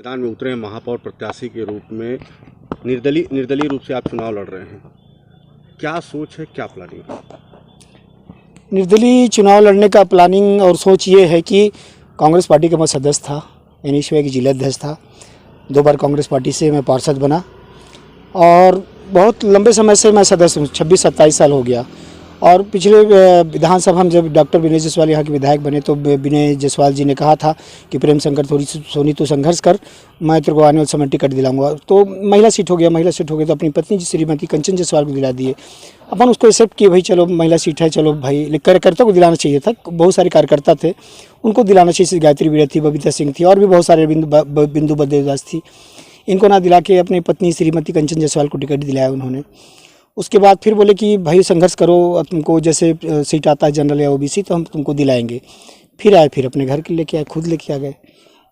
मैदान में उतरे हैं महापौर प्रत्याशी के रूप में। निर्दलीय रूप से आप चुनाव लड़ रहे हैं, क्या सोच है, क्या प्लानिंग है? निर्दलीय चुनाव लड़ने का प्लानिंग और सोच ये है कि कांग्रेस पार्टी का मैं सदस्य था, एनएसयूआई की जिलाध्यक्ष था। 2 बार कांग्रेस पार्टी से मैं पार्षद बना और बहुत लंबे समय से मैं सदस्य हूँ, 26-27 साल हो गया। और पिछले विधानसभा में जब डॉक्टर विनय जायसवाल यहाँ के विधायक बने तो विनय जायसवाल जी ने कहा था कि प्रेम शंकर थोड़ी सोनी तो संघर्ष कर, मैं तेरे को आने वाले समय टिकट दिलाऊंगा। तो महिला सीट हो गया तो अपनी पत्नी श्रीमती कंचन जायसवाल को दिला दिए। अपन उसको एक्सेप्ट किए, भाई चलो महिला सीट है, चलो भाई कार्यकर्ता को दिलाना चाहिए था। बहुत सारे कार्यकर्ता थे, उनको दिलाना चाहिए। गायत्री वीरा थी, बबीता सिंह थी और भी बहुत सारे बिंदु बद्देवदास थी। इनको ना दिला के अपनी पत्नी श्रीमती कंचन जायसवाल को टिकट दिलाया उन्होंने। उसके बाद फिर बोले कि भाई संघर्ष करो, तुमको जैसे सीट आता है जनरल या ओबीसी तो हम तुमको दिलाएंगे। फिर आए, फिर अपने घर के लेके आए, खुद लेके आ गए।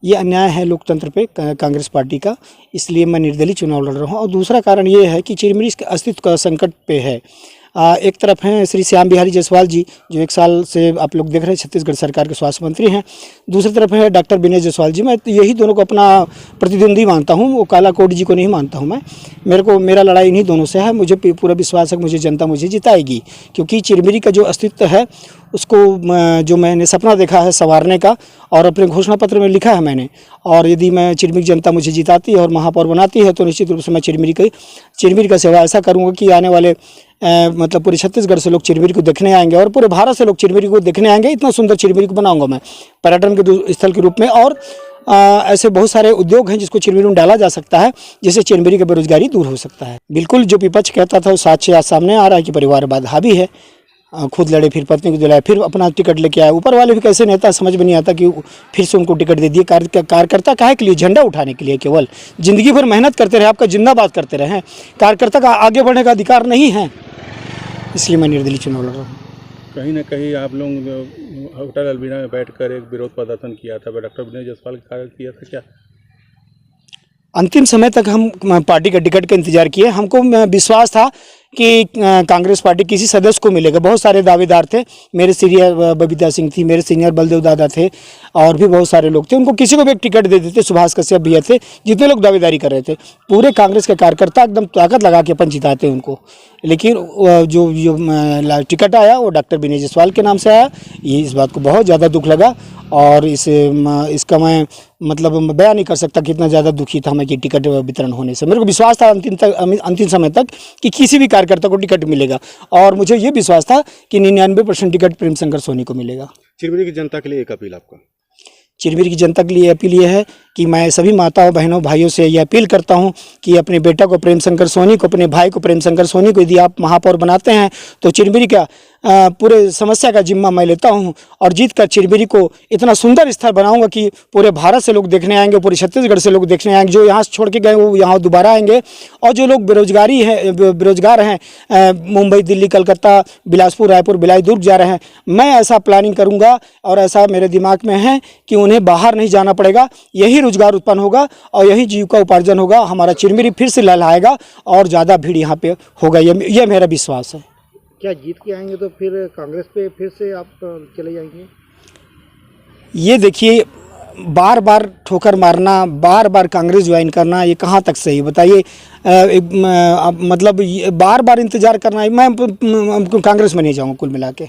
ये अन्याय है लोकतंत्र पे कांग्रेस पार्टी का, इसलिए मैं निर्दलीय चुनाव लड़ रहा हूँ। और दूसरा कारण ये है कि चिरमिरी के अस्तित्व का संकट पे है। एक तरफ हैं श्री श्याम बिहारी जायसवाल जी, जो 1 साल से आप लोग देख रहे हैं छत्तीसगढ़ सरकार के स्वास्थ्य मंत्री हैं। दूसरी तरफ है डॉक्टर विनय जायसवाल जी। मैं यही दोनों को अपना प्रतिद्वंदी मानता हूं, वो काला कोट जी को नहीं मानता हूं। मेरा लड़ाई इन्हीं दोनों से है। मुझे पूरा विश्वास है कि मुझे जनता मुझे जिताएगी, क्योंकि चिरमिरी का जो अस्तित्व है उसको जो मैंने सपना देखा है संवारने का और अपने घोषणा पत्र में लिखा है मैंने। और यदि मैं चिरमिरी जनता मुझे जिताती है और महापौर बनाती है तो निश्चित रूप से मैं चिरमिरी का सेवा ऐसा करूँगा कि आने वाले मतलब पूरे छत्तीसगढ़ से लोग चिरमिरी को देखने आएंगे और पूरे भारत से लोग चिरमिरी को देखने आएंगे। इतना सुंदर चिरमिरी को बनाऊंगा मैं पर्यटन के स्थल के रूप में। और ऐसे बहुत सारे उद्योग हैं जिसको चिरमिरी में डाला जा सकता है, जिससे चिरमिरी का बेरोजगारी दूर हो सकता है। बिल्कुल जो विपक्ष कहता था वो साथ से आज सामने आ रहा है कि परिवारवाद हावी है। खुद लड़े, फिर पत्नी को दिलाया, फिर अपना टिकट लेके आए। ऊपर वाले भी कैसे नेता समझ में नहीं आता कि फिर से उनको टिकट दे दिए। कार्यकर्ता काहे के लिए? झंडा उठाने के लिए। केवल जिंदगी भर मेहनत करते रहे, आपका जिंदाबाद करते रहे। कार्यकर्ता का आगे बढ़ने का अधिकार नहीं है, इसलिए मैं निर्दलीय चुनाव लड़ रहा हूँ। कहीं ना कहीं आप लोग होटल अलबीना में बैठकर एक विरोध प्रदर्शन किया था, डॉक्टर विनय जायसवाल के कारण किया था क्या? अंतिम समय तक हम पार्टी के टिकट का इंतजार किए। हमको विश्वास था कि कांग्रेस पार्टी किसी सदस्य को मिलेगा। बहुत सारे दावेदार थे, मेरे सीनियर बबीता सिंह थी, मेरे सीनियर बलदेव दादा थे और भी बहुत सारे लोग थे। उनको किसी को भी एक टिकट दे देते। सुभाष कश्यप भैया थे, जितने लोग दावेदारी कर रहे थे। पूरे कांग्रेस के कार्यकर्ता एकदम ताकत लगा के अपन जिताते उनको। लेकिन जो टिकट आया वो डॉक्टर विनय जायसवाल के नाम से आया। ये इस बात को बहुत ज़्यादा दुख लगा और इसका मैं मतलब बयान नहीं कर सकता कितना ज़्यादा दुखी था मैं कि टिकट वितरण होने से। मेरे को विश्वास था अंतिम समय तक कि किसी भी कार्यकर्ता को टिकट मिलेगा और मुझे ये विश्वास था कि 99% टिकट प्रेम शंकर सोनी को मिलेगा। चिरमिरी की जनता के लिए एक अपील आपका? चिरमिरी की जनता के लिए अपील ये है कि मैं सभी माताओं बहनों भाइयों से यह अपील करता हूं कि अपने बेटा को प्रेम शंकर सोनी को, अपने भाई को प्रेम शंकर सोनी को यदि आप महापौर बनाते हैं तो चिरमिरी का पूरे समस्या का जिम्मा मैं लेता हूं और जीत कर चिरमिरी को इतना सुंदर स्थल बनाऊंगा कि पूरे भारत से लोग देखने आएंगे, पूरे छत्तीसगढ़ से लोग देखने आएंगे। जो यहाँ से छोड़ के गए वो यहाँ दोबारा आएंगे। और जो लोग बेरोजगार हैं मुंबई, दिल्ली, कलकत्ता, बिलासपुर, रायपुर, भिलाई, दुर्ग जा रहे हैं, मैं ऐसा प्लानिंग करूँगा और ऐसा मेरे दिमाग में है कि उन्हें बाहर नहीं जाना पड़ेगा। यही रोजगार उत्पन्न होगा और यही जीविका उपार्जन होगा। हमारा चिरमिरी फिर से लहलहाएगा और ज़्यादा भीड़ यहाँ पे होगा, यह मेरा विश्वास है। क्या जीत के आएंगे तो फिर कांग्रेस पे फिर से आप चले जाएंगे? ये देखिए, बार बार ठोकर मारना, बार बार कांग्रेस ज्वाइन करना, ये कहाँ तक सही बताइए? मतलब बार बार इंतजार करना। मैं कांग्रेस में नहीं जाऊँगा कुल मिला के।